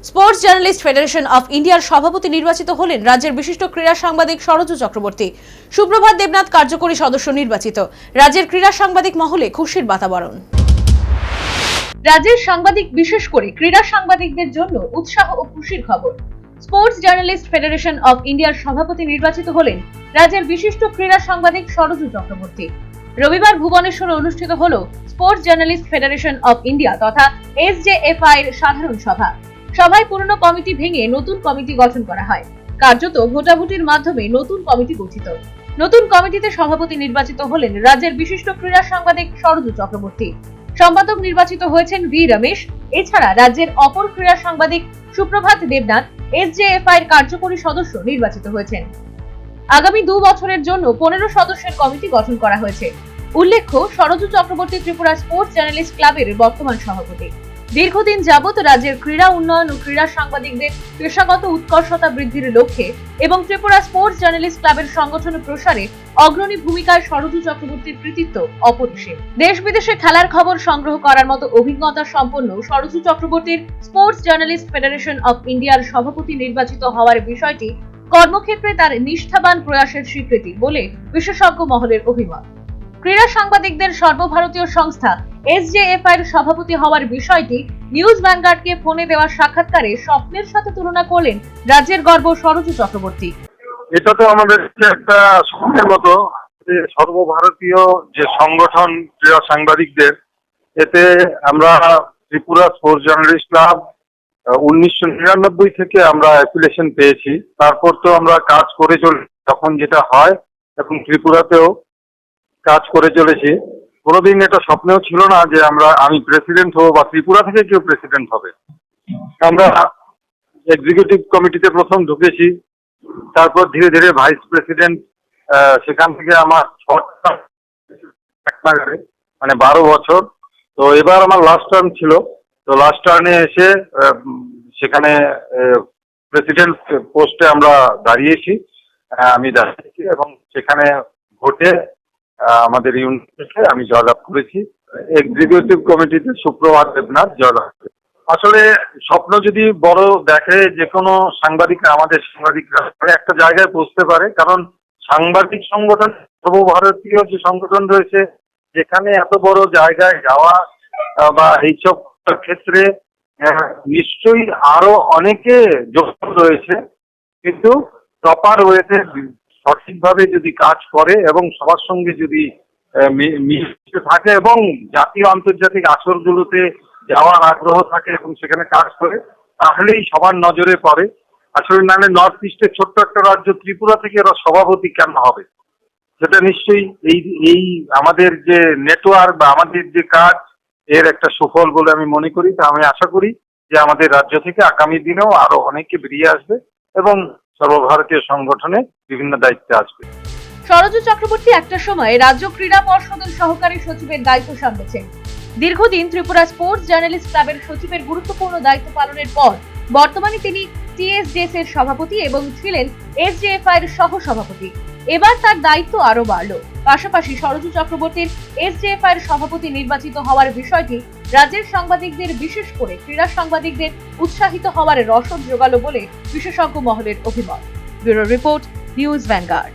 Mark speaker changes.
Speaker 1: Sports journalist federation of ইন্ডিয়ার সভাপতি নির্বাচিত হলেন রাজ্যের বিশিষ্ট ক্রীড়া সাংবাদিক সরজু চক্রবর্তী। সুপ্রভাত দেবনাথ কার্যকরী সদস্য নির্বাচিত। রাজ্যের ক্রীড়া সাংবাদিক মহলে খুশির বাতাবরণ। রাজ্যের সাংবাদিক, বিশেষ করে ক্রীড়া সাংবাদিকদের জন্য উৎসাহ ও খুশির খবর। স্পোর্টস জার্নালিস্ট ফেডারেশন অফ ইন্ডিয়ার সভাপতি নির্বাচিত হলেন রাজ্যের বিশিষ্ট ক্রীড়া সাংবাদিক সরজু চক্রবর্তী। রবিবার ভুবনেশ্বরে অনুষ্ঠিত হল sports journalist federation of India তথা SJFI এর সাধারণ সভা। সভায় পুরনো কমিটি ভেঙে নতুন কমিটি গঠন করা হয়। কার্যত ভোটাভুটির মাধ্যমে নতুন কমিটি গঠিত। নতুন কমিটিতে সভাপতি নির্বাচিত হলেন রাজ্যের বিশিষ্ট ক্রীড়া সাংবাদিক সরজু চক্রবর্তী। সম্পাদক নির্বাচিত হয়েছেন V রমেশ। এছাড়া রাজ্যের অপর ক্রীড়া সাংবাদিক সুপ্রভাত দেবনাথ SJFI এর কার্যকরী সদস্য নির্বাচিত হয়েছেন। আগামী 2 বছরের জন্য 15 সদস্যের কমিটি গঠন করা হয়েছে। উল্লেখ্য, সরজু চক্রবর্তী ত্রিপুরা স্পোর্টস জার্নালিস্ট ক্লাবের বর্তমান সভাপতি। দীর্ঘদিন যাবৎ রাজ্যের ক্রীড়া উন্নয়ন ও ক্রীড়া সাংবাদিকদের পেশাগত উৎকর্ষতা বৃদ্ধির লক্ষ্যে এবং ত্রিপুরা স্পোর্টস জার্নালিস্ট ক্লাবের সংগঠন প্রসারে অগ্রণী ভূমিকায় সরজু চক্রবর্তীর কৃতিত্ব অপরিসীম। দেশ বিদেশে খেলার খবর সংগ্রহ করার মতো অভিজ্ঞতা সম্পন্ন সরজু চক্রবর্তীর স্পোর্টস জার্নালিস্ট ফেডারেশন অফ ইন্ডিয়ার সভাপতি নির্বাচিত হওয়ার বিষয়টি কর্মক্ষেত্রে তার নিষ্ঠাবান প্রয়াসের স্বীকৃতি বলে বিশেষজ্ঞ মহলের অভিমত। ক্রীড়া সাংবাদিকদের সর্বভারতীয় সংস্থা SJFI এর সভাপতি হওয়ার বিষয়টি নিউজ ভ্যানগার্ডকে ফোনে দেওয়া সাক্ষাৎকারে স্বপ্নের সাথে তুলনা করলেন রাজ্যের গর্ব সরজু চক্রবর্তী।
Speaker 2: এটা তো আমাদের একটা স্বপ্নের মতো, সর্বভারতীয় যে সংগঠন ক্রীড়া সাংবাদিকদের, এতে আমরা ত্রিপুরা স্পোর্টস জার্নালিস্ট ক্লাব 1999 থেকে আমরা অ্যাফিলিয়েশন পেয়েছি। তারপর তো আমরা কাজ করে চলি, তখন যেটা হয় এখন ত্রিপুরাতেও কাজ করে চলেছি। কোনোদিন এটা স্বপ্নেও ছিল না যে আমি প্রেসিডেন্ট হব বা ত্রিপুরা থেকে কেউ প্রেসিডেন্ট হবে। আমরা এক্সিকিউটিভ কমিটিতে প্রথম ঢুকেছি, তারপর ধীরে ধীরে ভাইস প্রেসিডেন্ট, সেখান থেকে আমার 12 বছর। তো এবার আমার লাস্ট টার্ম ছিল, তো লাস্ট টার্মে এসে সেখানে প্রেসিডেন্ট পোস্টে আমরা দাঁড়িয়েছি, আমি দাঁড়িয়েছি এবং সেখানে ভোটে আমাদের ইউনিট থেকে আমি জয়লাভ করেছি। এক্সিকিউটিভ কমিটিতে সুপ্রভাত দেবনাথ জয়লাভ করেছি। আসলে স্বপ্ন যদি বড় দেখে যে কোনো আমাদের সাংবাদিকরা একটা জায়গায় পৌঁছতে পারে, কারণ সাংবাদিক সংগঠন সর্বভারতীয় যে সংগঠন রয়েছে, যেখানে এত বড় জায়গায় যাওয়া বা এইসব ক্ষেত্রে নিশ্চয়ই আরো অনেকে যোগ্য রয়েছে, কিন্তু প্রপার ওয়েতে সঠিকভাবে যদি কাজ করে এবং সবার সঙ্গে যদি মিশতে থাকে এবং জাতীয় আন্তর্জাতিক আসরগুলোতে যাওয়ার আগ্রহ থাকে এবং সেখানে কাজ করে, তাহলেই সবার নজরে পড়ে। আসলে নাহলে নর্থ ইস্টের ছোট্ট একটা রাজ্য ত্রিপুরা থেকে এরা সভাপতি কেন হবে? সেটা নিশ্চয়ই এই আমাদের যে নেটওয়ার্ক বা আমাদের যে কাজ, এর একটা সুফল বলে আমি মনে করি। তা আমি আশা করি যে আমাদের রাজ্য থেকে আগামী দিনেও আরো অনেকে বেরিয়ে আসবে এবং সর্বভারতীয় সংগঠনে বিভিন্ন দায়িত্বে আসবে।
Speaker 1: সরজু চক্রবর্তী একটা সময় রাজ্য ক্রীড়া পর্ষদের সহকারী সচিবের দায়িত্ব সামলেছেন। দীর্ঘদিন ত্রিপুরা স্পোর্টস জার্নালিস্ট ক্লাবের সচিবের গুরুত্বপূর্ণ দায়িত্ব পালনের পর বর্তমানে তিনি TSJS এর সভাপতি এবং ছিলেন SJFI এর সহ সভাপতি। এবার তার দায়িত্ব আরো বাড়ল। পাশাপাশি সরজু চক্রবর্তীর SJFI এর সভাপতি নির্বাচিত হওয়ার বিষয়টি রাজ্যের সাংবাদিকদের, বিশেষ করে ক্রীড়া সাংবাদিকদের উৎসাহিত হওয়ার রসদ জোগালো বলে বিশেষজ্ঞ মহলের অভিমত। Bureau report, news vanguard.